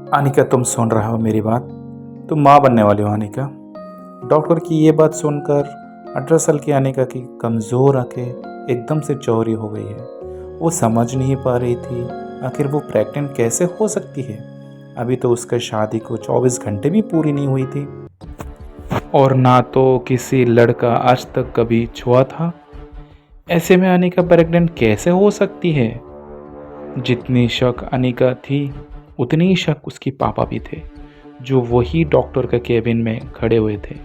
अनिका, तुम सुन रहा हो मेरी बात? तुम माँ बनने वाली हो अनिका। डॉक्टर की ये बात सुनकर 18 साल की अनिका की कमज़ोर आंखें एकदम से चौड़ी हो गई है। वो समझ नहीं पा रही थी आखिर वो प्रेग्नेंट कैसे हो सकती है। अभी तो उसका शादी को 24 घंटे भी पूरी नहीं हुई थी और ना तो किसी लड़का आज तक कभी छुआ था। ऐसे में अनिका प्रेग्नेंट कैसे हो सकती है? जितनी शक अनिका थी उतनी ही शक उसकी पापा भी थे, जो वही डॉक्टर के केबिन में खड़े हुए थे,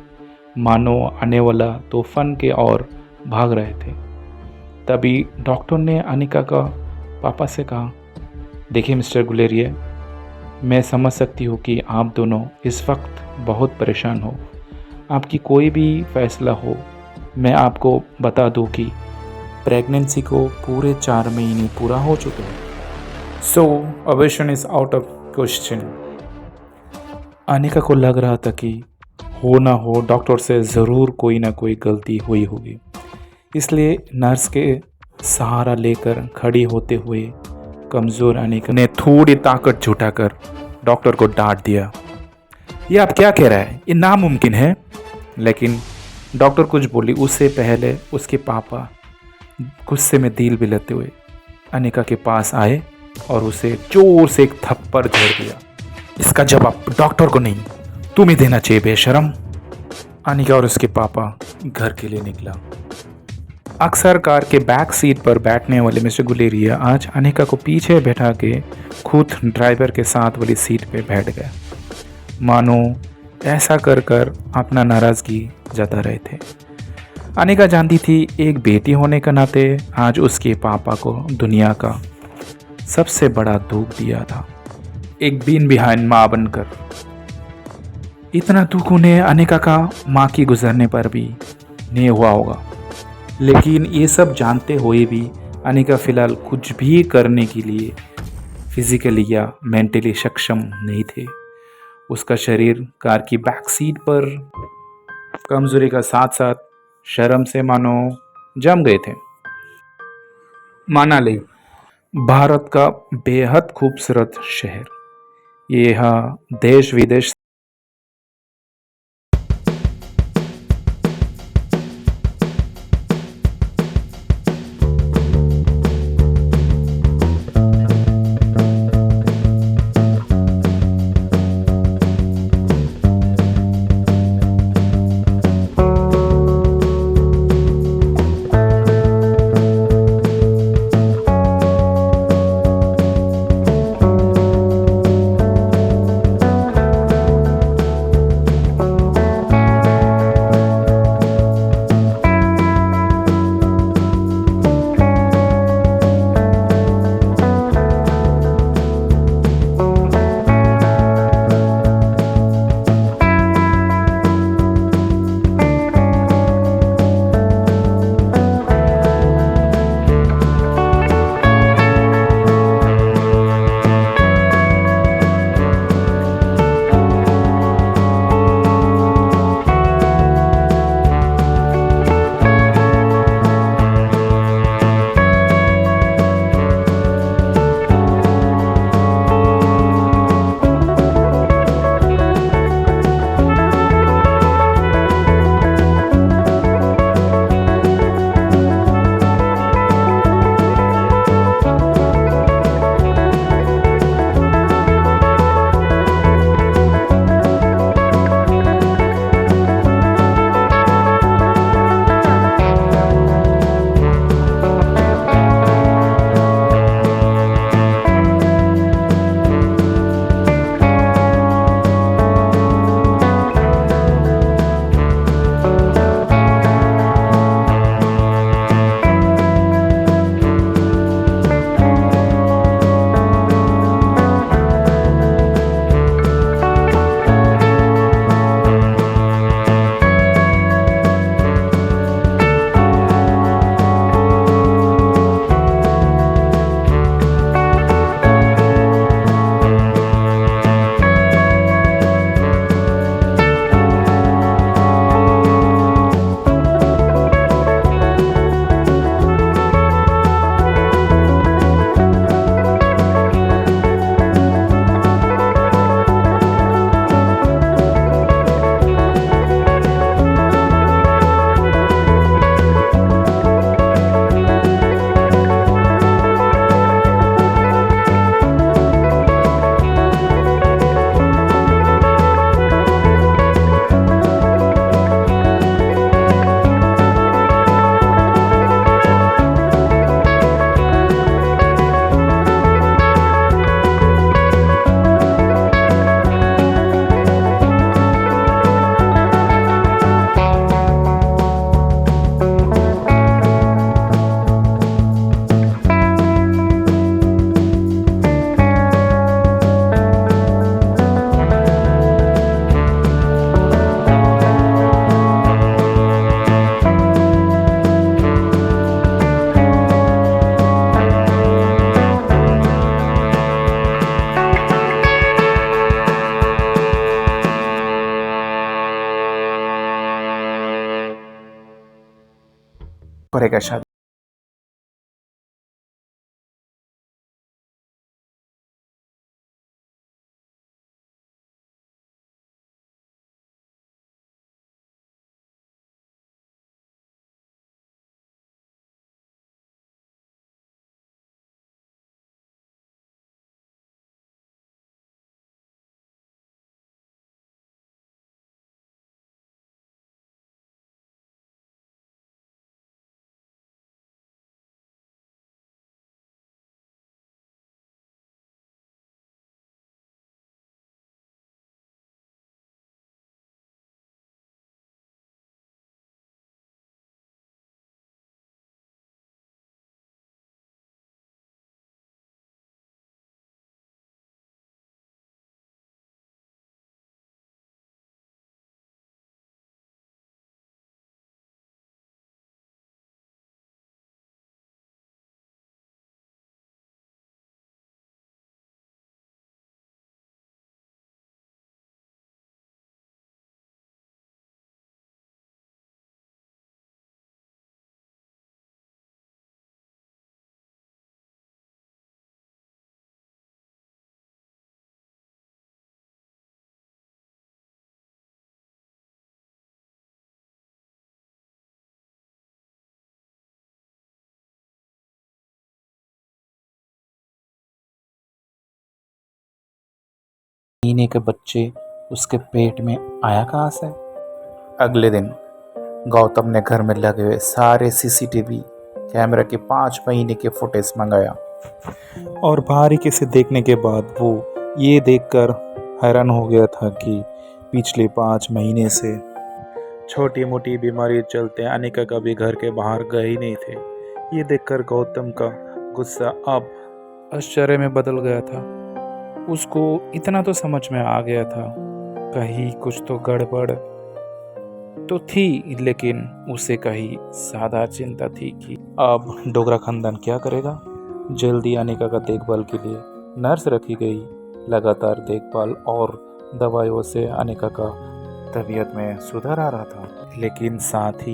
मानो आने वाला तूफान के और भाग रहे थे। तभी डॉक्टर ने अनिका का पापा से कहा, देखिए मिस्टर गुलेरिया, मैं समझ सकती हूँ कि आप दोनों इस वक्त बहुत परेशान हो। आपकी कोई भी फैसला हो, मैं आपको बता दूँ कि प्रेगनेंसी को पूरे 4 महीने पूरा हो चुके हैं। So abortion is out of question. Anika को लग रहा था कि हो ना हो डॉक्टर से ज़रूर कोई ना कोई गलती हुई होगी, इसलिए नर्स के सहारा लेकर खड़ी होते हुए कमज़ोर अनिका ने थोड़ी ताकत जुटाकर डॉक्टर को डांट दिया, ये आप क्या कह रहा है? ये नामुमकिन है। लेकिन डॉक्टर कुछ बोली उससे पहले उसके पापा गुस्से में दिल बिलते हुए अनिका के पास आए और उसे जोर से एक थप्पड़ जड़ दिया। इसका जवाब डॉक्टर को नहीं, तुम्हें देना चाहिए बेशरम। अनिका और उसके पापा घर के लिए निकला। अक्सर कार के बैक सीट पर बैठने वाले मिस्टर गुलेरिया आज अनिका को पीछे बैठा के खुद ड्राइवर के साथ वाली सीट पे बैठ गए, मानो ऐसा कर कर अपना नाराज़गी जता रहे थे। अनिका जानती थी एक बेटी होने के नाते आज उसके पापा को दुनिया का सबसे बड़ा दुख दिया था, एक बीन बिहाइंड माँ बनकर। इतना दुख उन्हें अनिका का माँ की गुजरने पर भी नहीं हुआ होगा, लेकिन ये सब जानते हुए भी अनिका फ़िलहाल कुछ भी करने के लिए फिज़िकली या मेंटली सक्षम नहीं थे। उसका शरीर कार की बैक सीट पर कमज़ोरी का साथ साथ शर्म से मानो जम गए थे। मनाली भारत का बेहद खूबसूरत शहर, ये यहाँ देश विदेश करेगा शादी। महीने के बच्चे उसके पेट में आया कहाँ से? अगले दिन गौतम ने घर में लगे हुए सारे सीसीटीवी कैमरा के 5 महीने के फुटेज मंगाया और बारीकी से देखने के बाद वो ये देखकर हैरान हो गया था कि पिछले 5 महीने से छोटी मोटी बीमारी चलते अनिका कभी घर के बाहर गए ही नहीं थे। ये देखकर गौतम का गुस्सा अब आश्चर्य में बदल गया था। उसको इतना तो समझ में आ गया था कहीं कुछ तो गड़बड़ तो थी, लेकिन उसे कहीं सादा चिंता थी कि अब डोगरा खानदान क्या करेगा। जल्दी अनिका का देखभाल के लिए नर्स रखी गई। लगातार देखभाल और दवाइयों से अनिका का तबीयत में सुधार आ रहा था, लेकिन साथ ही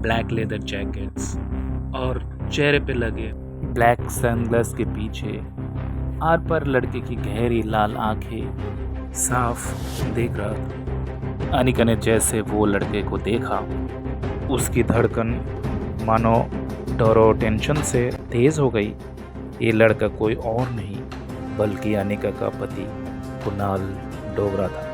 ब्लैक लेदर जैकेट्स और चेहरे पे लगे ब्लैक सनग्लास के पीछे आर पर लड़के की गहरी लाल आंखें साफ देख रहा था। अनिका ने जैसे वो लड़के को देखा, उसकी धड़कन मानो डर और टेंशन से तेज हो गई। ये लड़का कोई और नहीं बल्कि अनिका का पति कुणाल डोगरा था।